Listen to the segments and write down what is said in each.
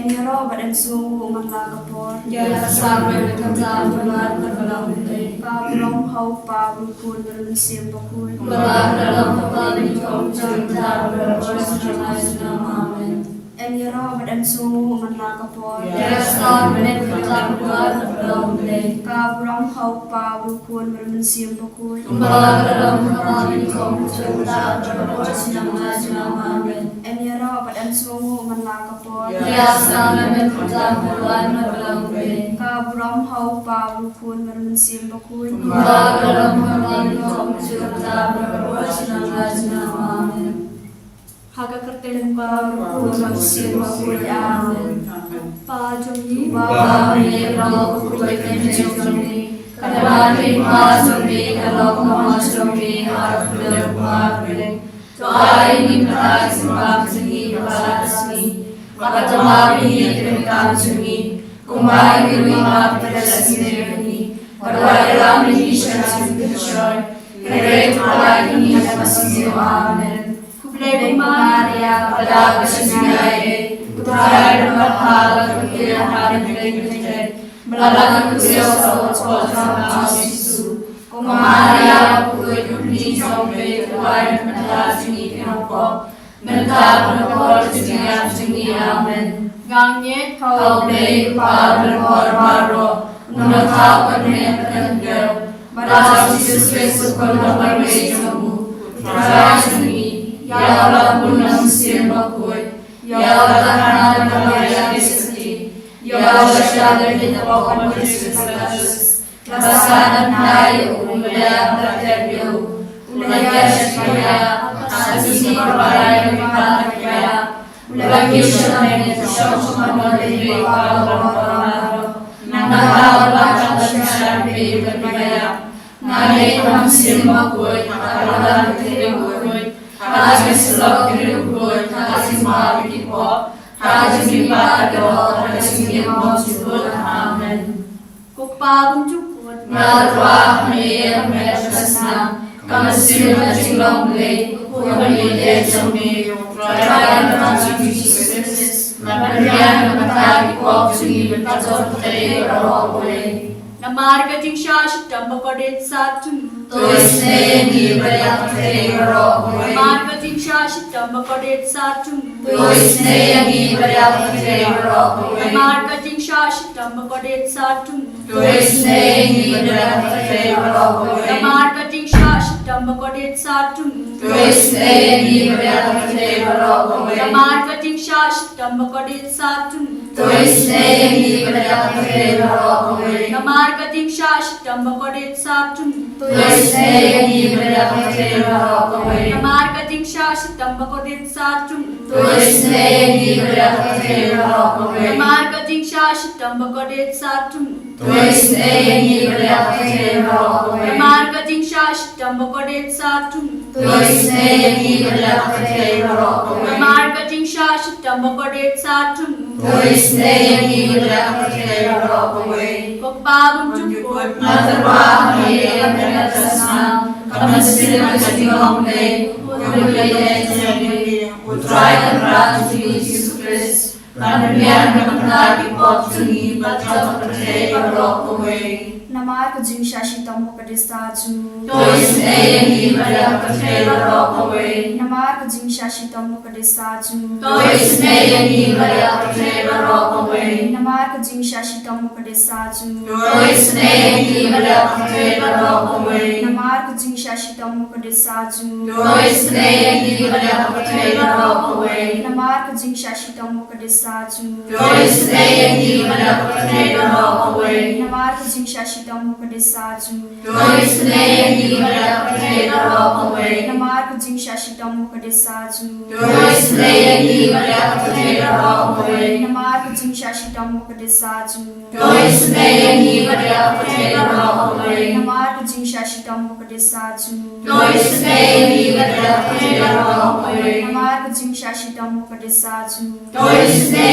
Eniro badan suhu manlagapor. Jaya sabre kata benar terbalang Kabrong hau pabukun bermusim bakun. Benar dalam kembali kau cerita berproses nama amin. Eniro badan suhu manlagapor. Jaya sabre kata benar terbalang Kabrong hau pabukun bermusim bakun. Benar dalam kembali kau cerita berproses nama amin. Eniro badan suhu manlagapor. Jaya sabre kata benar terbalang Kabrong hau pabukun bermusim bakun. Benar dalam kembali kau cerita berproses nama amin. Haga kertelen pabukun bermusim bakun amin. Pajungi Bapa kami kalau kulikan jombi, kadang-kadang masuk kalau masuk harap berbuat. Doa ini berasal dari Bapa maka kami terima kasih. Kumai lima tersenyum, berdoa kami Yesus Kristus, kerana ini masih amin. Kuplay Maria pada kesenangan. Putra berhala kegiatan berikutnya melalang kuasa kuasa Yesus. Maria pukul di sampai Tuhan menasih kenapa mentah berkor setiap amin. Gangnya Kau beri berkor baru menetap penentang pada Yesus Kristus berdoa bersamamu. Putra sini ya Allah punya sembahku. Ya Allah karena Kristi, ya Allah syadar kita bawa Kristus Kristus, rasakan hai ulaya berterbiu, ulaya syaya, asisi berbarai berbagai, ulaya syaitan syaitan berbagai berbagai, nama Allah syaitan berbagai, nama Tuhan kuat, Allah kuat. Haji selok dirukut, haji maafin po, haji mimpado, haji mimpojul, amin. Kukpabong cukut. Nalwa mayem mesasna, kamasin majilong lay, kumalilit sa miyo, trayan ng Jesus, nabalian ng matagi ko, singin patot tayo rawaway. Namargating siya tambakadit sa tunu. Tuisne beriak tegro, Namargating siya tambakadit sa tunu. tuisne beriak tegro, Namargating siya tambakadit sa tunu. tuisne beriak tegro, Namargating siya tambakadit sa tunu. tuisne beriak tegro, Namargating siya tambakadit sa tunu. tuisne beriak tegro, Namargating siya tambakadit sa tunu. tuisne beriak tegro, Namargating siya tambakadit sa tunu. tuisne beriak tegro, Namargating siya tambakadit sa tunu. tuisne beriak tegro, Namargating siya tambakadit sa tunu. tuisne beriak tegro, Namargating siya tambakadit sa tunu. tuisne beriak tegro, Kukpabong cukut. Materwa mayem mesasna, kamasin majilong lay, kumalilit sa miyo, putra ng Jesus Kristus, kananian ng matagi po suni patot patay parokaway. Namar kajing siya tambakadit sa tunu. Tuisne beriak tegro, Namar kajing siya tambakadit sa tunu. tuisne beriak tegro, Namar kajing siya tambakadit sa tunu. tuisne beriak tegro, Namar kajing siya tambakadit sa tunu. tuisne beriak tegro, Namar kajing siya tambakadit sa tunu. tuisne beriak tegro, Namar kajing siya tambakadit sa tunu. tuisne beriak tegro, Namar kajing siya tambakadit sa tunu. tuisne beriak tegro, Namar kajing siya tambakadit sa tunu. tuisne beriak tegro, Namar kajing siya tambakadit sa tunu. tuisne beriak tegro, Namar kajing siya tambakadit sa tunu. tuisne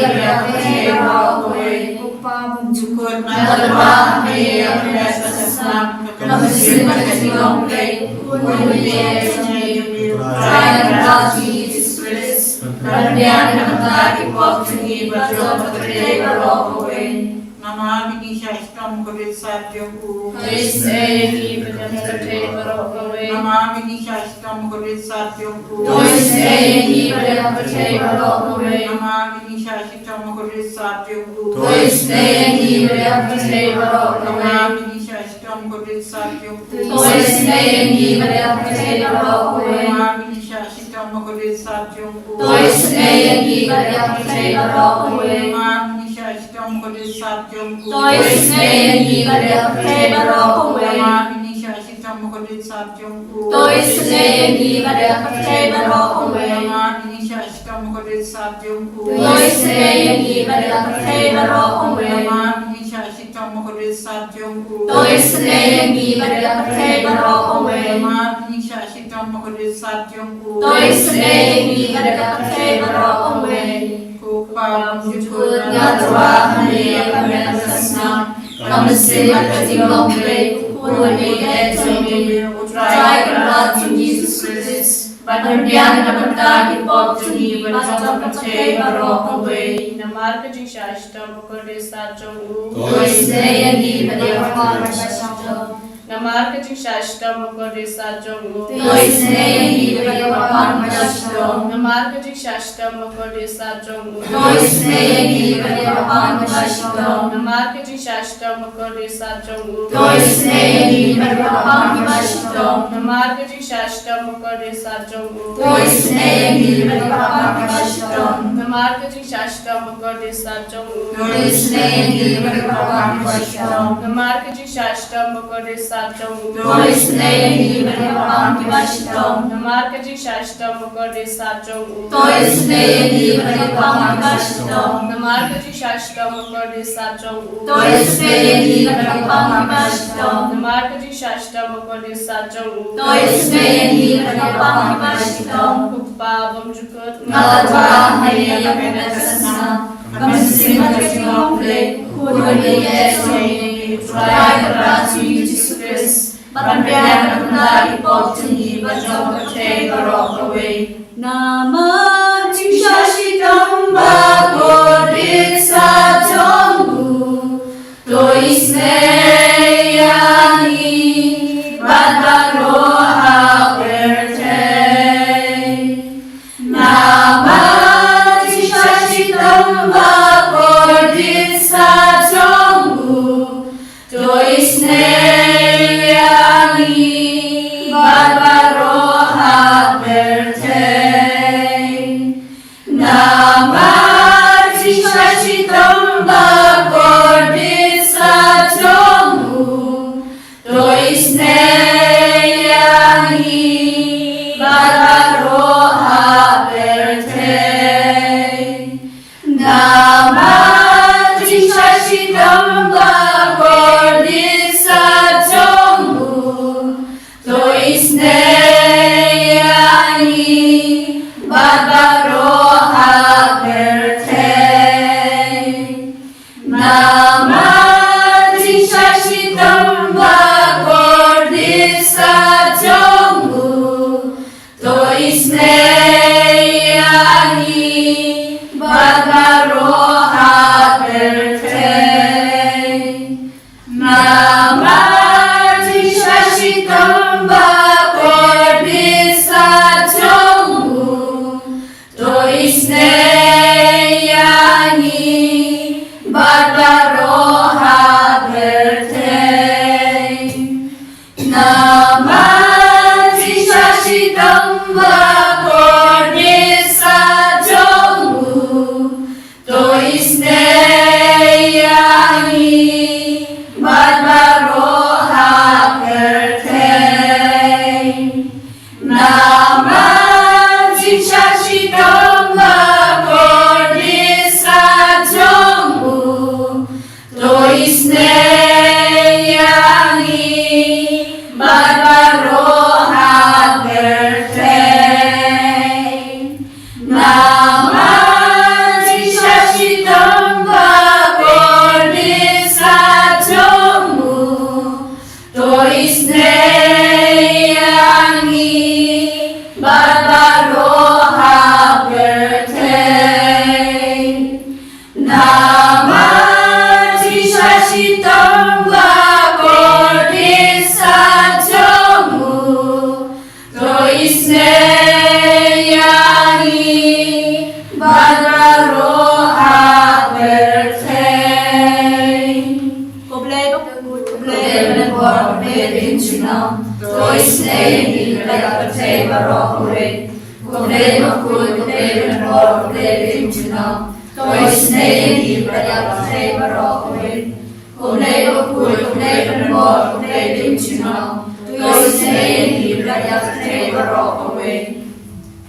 beriak tegro, Kukpabong cukut. Materwa mayem mesasna, kamasin majilong lay, kumalilit sa miyo, trayan ng Jesus Kristus, Panbian ng pagkakipok tingi bajo patay barokawin. Namami Shashtam Kurit Satyaku. Toisnei patay barokawin. Namami Shashtam Kurit Satyaku. Toisnei patay barokawin. Namami Shashtam Kurit Satyaku. Toisnei patay barokawin. Namami Shashtam Kurit Satyaku. Toisnei patay barokawin. Namami Shashtam Kurit Satyaku. Toisnei patay barokawin. Namami Shashtam Kurit Satyaku. Toisnei patay barokawin. Namami Shashtam Kurit Satyaku. Toisnei patay barokawin. Namami Shashtam Kurit Satyaku. Toisnei patay barokawin. Namami Shashtam Kurit Satyaku. Toisnei patay barokawin. Namami Shashtam Kurit Satyaku. Toisnei patay barokawin. Kupa Jukut ngatwa hani akamekasna Kamasin katimokre Kuhani etsomi Utrai karat to Jesus Christ Panbian ng pagkakipok tingi bajo patay barokawin. Namarka jing shashtam kore sajong u. Toisnei patay Namarka jing shashtam kore sajong u. Toisnei patay Namarka jing shashtam kore sajong u. Toisnei patay Namarka jing shashtam kore sajong u. Toisnei Namarka jing shashtam kore sajong u. Toisnei Namarka jing shashtam kore sajong u. Toisnei Namarka jing shashtam kore sajong u. Toisnei Namarka jing shashtam kore sajong u. Toisnei Namarka jing shashtam kore sajong u. Toisnei Namarka jing shashtam kore sajong u. Toisnei Kupabam jukut Ngatwa hani akamekasna Kamasin katimokre Kuhani etsomi Utrai karat to Jesus Christ Panbian ng pagkakipok tingi bajo patay barokawin. Naman Shashitang bagodit sa jonggu Toisnei ani Badaroha pertei Naman Shashitang bagodit sa jonggu Toisnei ani Badaroha pertei Naman Shashitang bagodit sa jonggu Toisnei ani Badaroha pertei Naman Shashitang bagodit sa jonggu Toisnei ani Badaroha pertei Naman Shashitang bagodit sa jonggu Toisnei ani Badaroha pertei Naman Shashitang bagodit sa jonggu Toisnei ani Badaroha pertei Naman Shashitang bagodit sa jonggu Toisnei ani Badaroha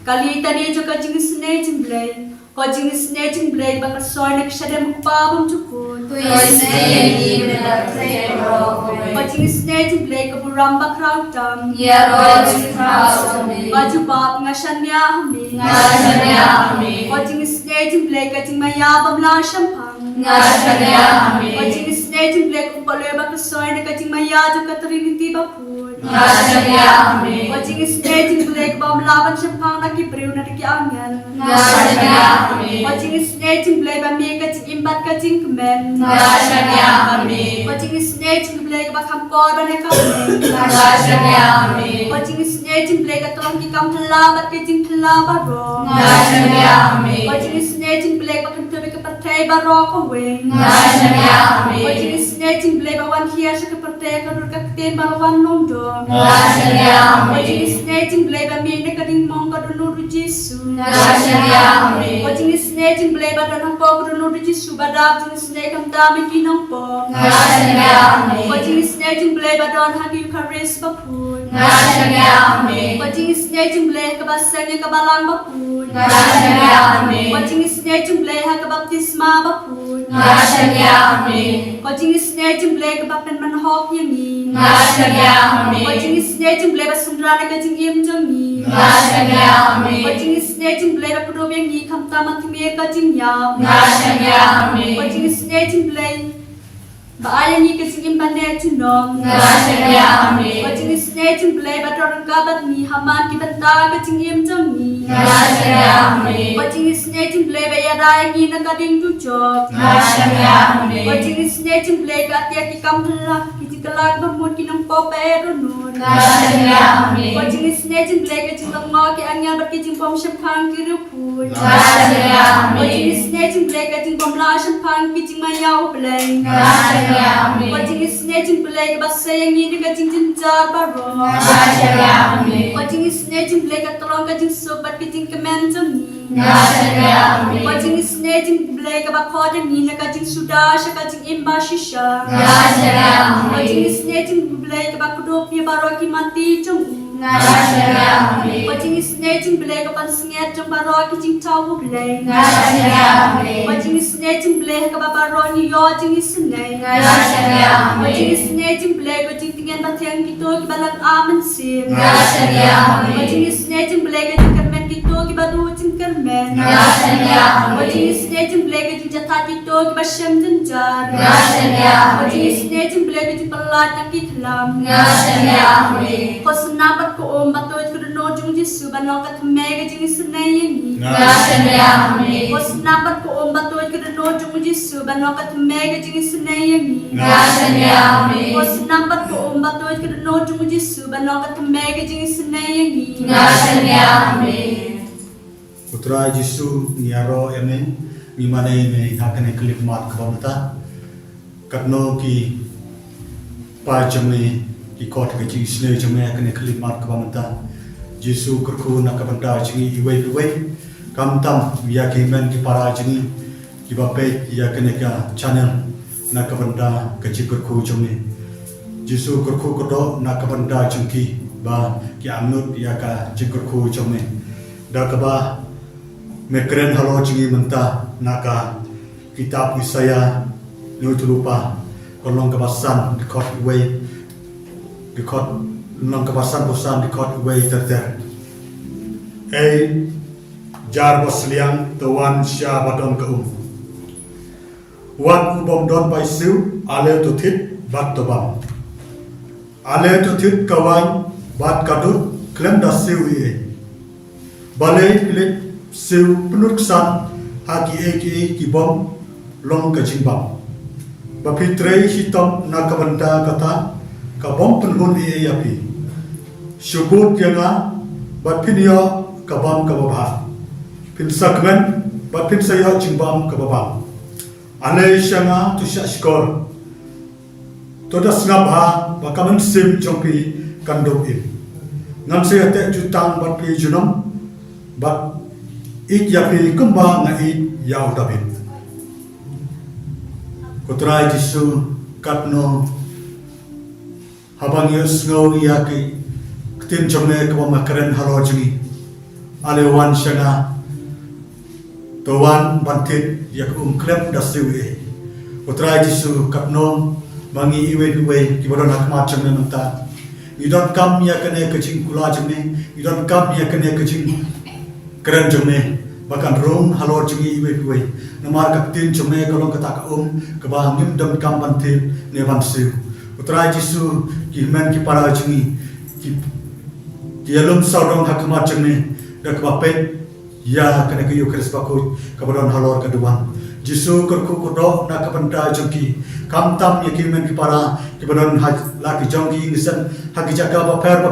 Kali tadi juga jing snake blade, ko jing snake blade bakal soy nak sadam pabum cukun. Ko jing snake blade ko buram bakal tam. Baju bab ngasanya hami. Ko jing snake blade ko jing maya bamla shampang. Ko jing snake blade ko boleh bakal soy nak jing maya juga teriniti bapun. Ko jing snake blade ko bamla ban shampang nak Ibreu na diki angel. Watching snake blade ba mi ka ching imbat ka ching kemen. Watching snake blade ba kam ko ba ne ka men. Watching snake blade ka tong ki kam thla ba ka ching thla ba ro. Watching snake blade ba kam tobe ka partai ba ro ko we. Watching snake blade ba wan hiya sa ka partai ka ro ka ten ba wan nong do. Watching snake blade ba mi ne ka ding mong ka do Jesus. Watching snake blade ba dan po ko no Jesus badap jing snake am dami kinong po. Watching snake blade ba don hagi karis ba pun. Watching snake blade ka basanya ka balang ba pun. Watching snake blade ha ka baptisma ba pun. Watching snake blade ka bapen man hok yangi. Watching snake blade ba sundra na ka jing yem jangi. Watching snake blade ba kudo yang yi kam tamat mi ka jing ya. Watching snake blade ba ayang yi ka jing bande chunom. Watching snake blade ba torang ka bat mi haman ki banta ka jing yem jangi. Watching snake blade ba ya dayang yi na ka ding tu chok. Watching snake blade ka tia ki kam lak ki kelak bermut ki nang po pero nun. Watching snake blade ka jing mo ki angel ba ki jing pom shampang ki rupun. Watching snake blade ka jing pom la shampang ki jing mayau blade. Watching snake blade ka basa yang ini ka jing jinjar baro. Watching snake blade ka tolong ka jing sobat ki jing kemen jangi. Watching snake blade ka ba kod yang ini ka jing sudah ka jing imba shisha. Watching snake blade ka ba kudop ni baro ki mati jong. Watching snake blade ka pan singet jong baro ki jing tau blade. Watching snake blade ka ba baro ni yo jing snake. Watching snake blade ka jing tingin ba tiang kito ki balang aman sim. Watching snake blade ka jing kermen kito ki ba du jing kermen. Watching snake blade ka jing jathat kito ki ba shem jenjar. Watching snake blade ka jing pelat nak ki kelam. Ko senabat ko om batoi ko no jung jisu ba no ka thme ka jing snai yangi. Ko senabat ko om batoi ko no jung jisu ba no ka thme ka jing snai yangi. Ko senabat ko om batoi ko no jung jisu ba no ka thme ka jing snai yangi. Putra Yesus niaro amen ni mana me hakane klip mat kabata katno ki pa jame ki kot ke ji sne jame hakane klip mat kabata Yesus kurku na kabanta jingi iwe kam tam ya ki men ki para jingi ki bape ya kene ka channel na kabanta ke ji kurku jame Yesus kurku kodo na kabanta jingi ba ki amnut ya ka ji kurku jame da kaba Mekren halo jingi menta naka kitab Yesaya nutulupa kolong kebasan dikot away dikot long kebasan bosan dikot away terter jar bosliang tawan sya badon keum wan ubom don pai siu ale tutit bat tobam ale tutit kawan bat kadut klem da siu balai klik siu penurksan haki ki bom long ka jingbam Bapitrei hitom na kabanta kata kabom penhun api. Subut yanga bapinyo kabam kababa. Pin sakmen bapin sayo jingbam kababa. Anay shanga tu shashkor. Todas ngabha bakaman sim jompi kandok im. Ngam saya tek jutang bapi junam bat ik yapi kumba ngai yau dabit. Kutrai Jisu katno habang yus ngau yaki ketin jomne kabama keren halojini alewan shanga towan bantit yak klep dasiwe. Kutrai Jisu katno mangi iwe kibadon hakmat jomne menta. You don't come here kene kecing kula jomne, you don't come here kene kecing keren jomne. Bahkan rong halor jengi iwe namar kaptin jomne kolong kata kebah ngim dam kam bantil ne bansiu. Utrai Jisu ki men ki para jengi ki alum saudong hakmat jengi dak bapet ya kene ki yukres bakut kabadon halor kedua. Jisu kerku kodok nak kapenta jengki kam tam yaki men ki para ki badon laki jengki ngisan haki jaga baper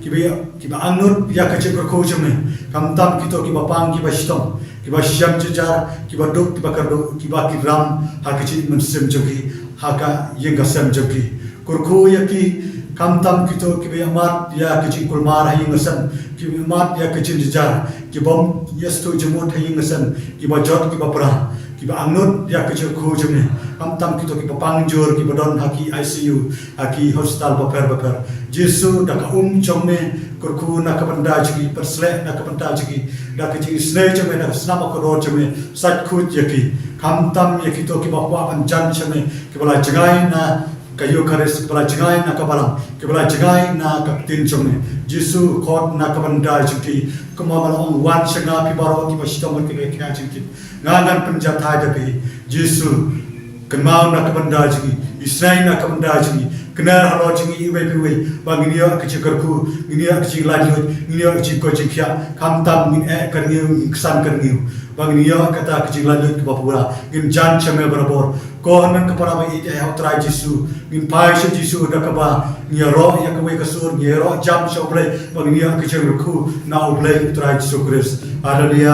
ki ba angut ya kecik kerku jemne kam tam kito ki bapang ki bastom ki ba syam jejar ki ba duk ki ba kardo ki ba kiram haki cik men sem jengki haka yenga sem jengki kerku yaki kam tam kito ki ba amat ya kecik kulmar hayi ngisan ki amat ya kecik jejar ki bom yesto jemut hayi ngisan ki ba jot ki ba pra kiba angnut ya kecil ku jemne kam tam kito kiba pangjur kiba don haki ICU haki hospital baper Jesu dak jomne kurku nak benda jigi persle nak benda jigi dak jigi snai jemne dak snama ko jemne sat khut yaki kam tam yakito kiba pa panjan jemne kiba jangai na kayu karis kiba jangai na kabalang kiba jangai na kaptin jemne Jesu khot nak benda jigi kemamalong wan sanga pibaro kiba shitomot kiba kya jigi ngangan penjatai tapi Jesu kenal nak benda jigi Israel nak benda jigi kenal halo jigi iwe bagi dia kecerku ini kecil lanjut ini kecil kocikya kamtam min kerniu kesan kerniu bagi dia kata kecil lanjut ke bapura ngin jan chame berabor kohanan kepada mai utrai Jesu ngin pai Jesu dak ba nyero ya kewe kesur nyero jam shoble bagi dia kecerku na ublai utrai Jesu Kristus haleluya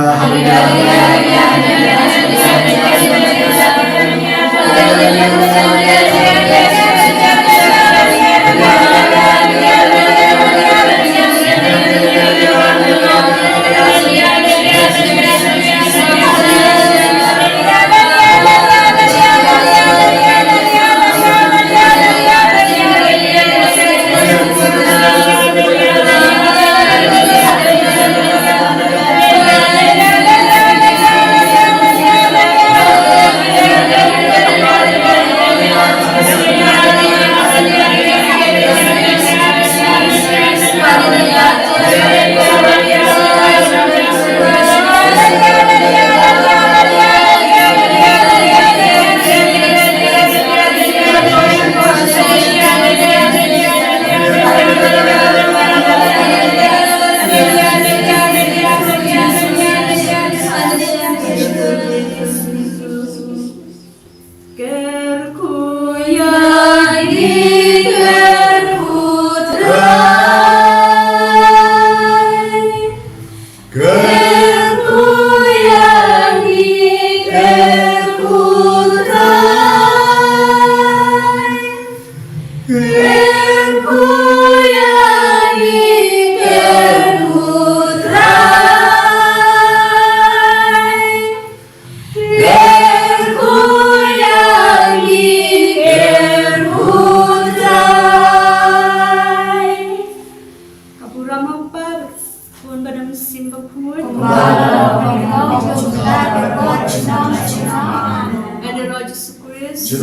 Jesu Kristus,